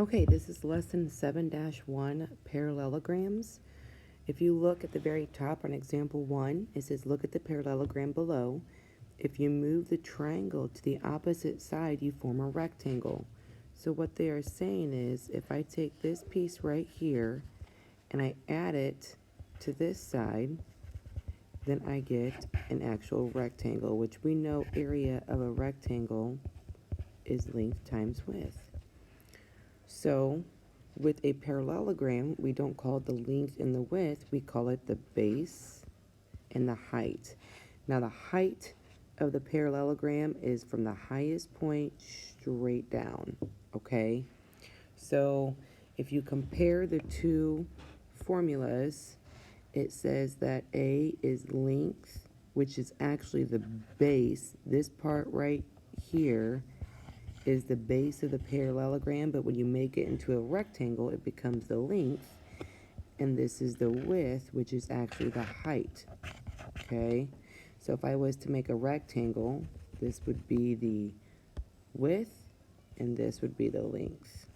Okay, this is lesson 7-1, parallelograms. If you look at the very top on example 1, it says look at the parallelogram below. If you move the triangle to the opposite side, you form a rectangle. So what they are saying is if I take this piece right here and I add it to this side, then I get an actual rectangle, which we know area of a rectangle is length times width. So with a parallelogram, we don't call it the length and the width, we call it the base and the height. Now the height of the parallelogram is from the highest point straight down, okay? So if you compare the two formulas, it says that A is length, which is actually the base. This part right here is the base of the parallelogram, but when you make it into a rectangle, it becomes the length. And this is the width, which is actually the height, okay? So if I was to make a rectangle, this would be the width, and this would be the length,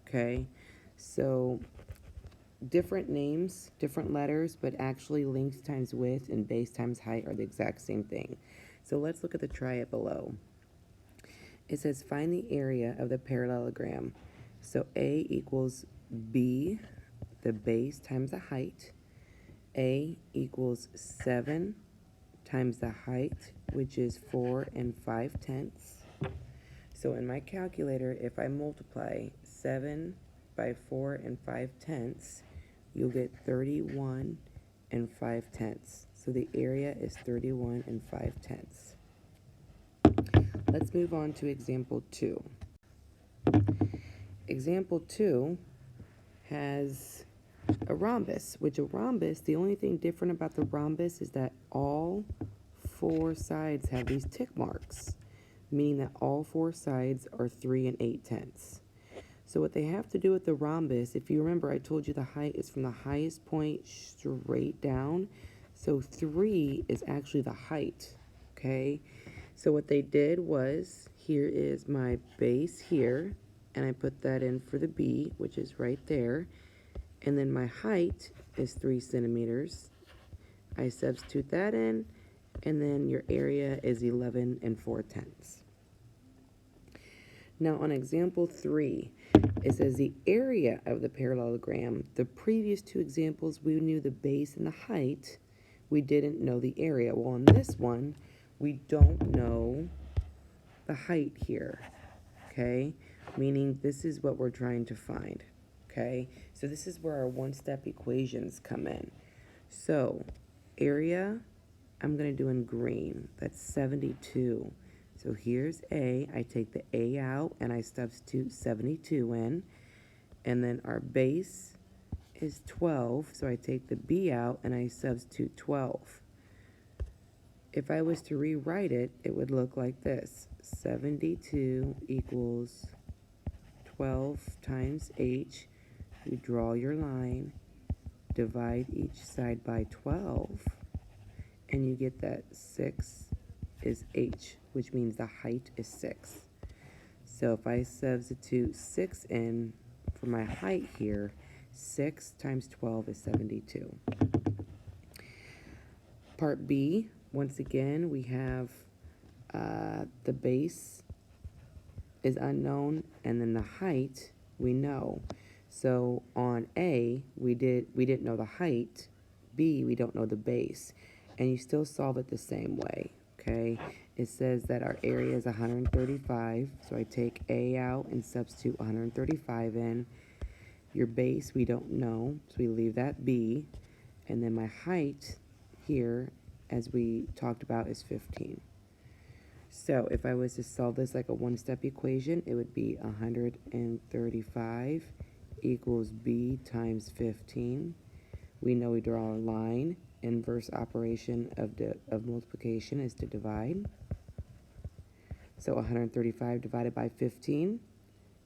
okay? So different names, different letters, but actually length times width and base times height are the exact same thing. So let's look at the try it below. It says find the area of the parallelogram. So A equals B, the base times the height. A equals 7 times the height, which is 4 5/10. So in my calculator, if I multiply 7 by 4 5/10, you'll get 31 5/10. So the area is 31 5/10. Let's move on to example 2. Example 2 has a rhombus, which a rhombus, the only thing different about the rhombus is that all 4 sides have these tick marks, meaning that all 4 sides are 3 8/10. So what they have to do with the rhombus, if you remember I told you the height is from the highest point straight down, so 3 is actually the height, okay? So what they did was, here is my base here, and I put that in for the B, which is right there, and then my height is 3 centimeters. I substitute that in, and then your area is 11 4/10. Now on example 3, it says the area of the parallelogram. The previous 2 examples, we knew the base and the height. We didn't know the area. Well, on this one, we don't know the height here, okay? Meaning this is what we're trying to find, okay? So this is where our one-step equations come in. So area, I'm going to do in green. That's 72. So here's A. I take the A out and I substitute 72 in. And then our base is 12. So I take the B out and I substitute 12. If I was to rewrite it, it would look like this. 72 equals 12 times H. You draw your line, divide each side by 12, and you get that 6 is H, which means the height is 6. So if I substitute 6 in for my height here, 6 times 12 is 72. Part B, once again, we have the base is unknown, and then the height we know. So on A, we didn't know the height. B, we don't know the base. And you still solve it the same way, okay? It says that our area is 135, so I take A out and substitute 135 in. Your base, we don't know, so we leave that B. And then my height here, as we talked about, is 15. So if I was to solve this like a one-step equation, it would be 135 equals B times 15. We know we draw a line. Inverse operation of multiplication is to divide. So 135 divided by 15,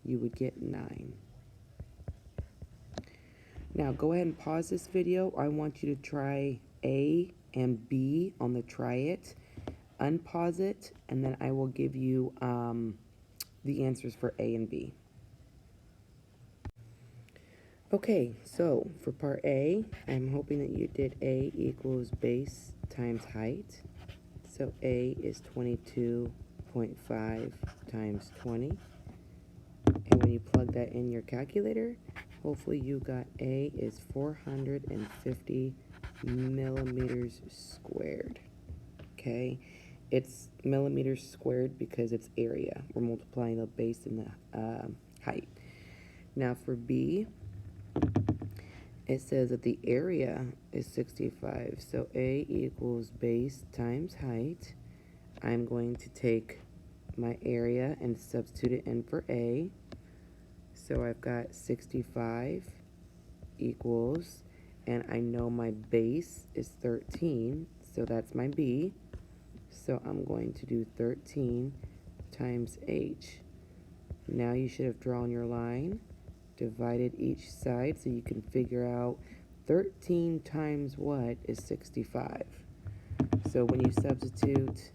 you would get 9. Now go ahead and pause this video. I want you to try A and B on the try it. Unpause it, and then I will give you the answers for A and B. Okay, so for part A, I'm hoping that you did A equals base times height. So A is 22.5 times 20. And when you plug that in your calculator, hopefully you got A is 450 millimeters squared. Okay, it's millimeters squared because it's area. We're multiplying the base and the height. Now for B, it says that the area is 65. So A equals base times height. I'm going to take my area and substitute it in for A. So I've got 65 equals, and I know my base is 13, so that's my B. So I'm going to do 13 times H. Now you should have drawn your line, divided each side so you can figure out 13 times what is 65. So when you substitute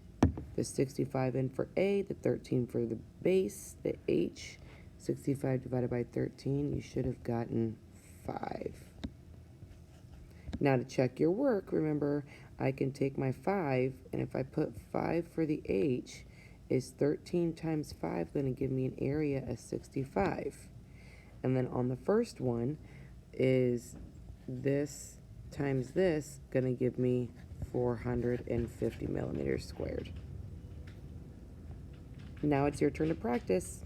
the 65 in for A, the 13 for the base, the H, 65 divided by 13, you should have gotten 5. Now to check your work, remember, I can take my 5, and if I put 5 for the H, is 13 times 5 going to give me an area of 65? And then on the first one, is this times this going to give me 450 millimeters squared? Now it's your turn to practice.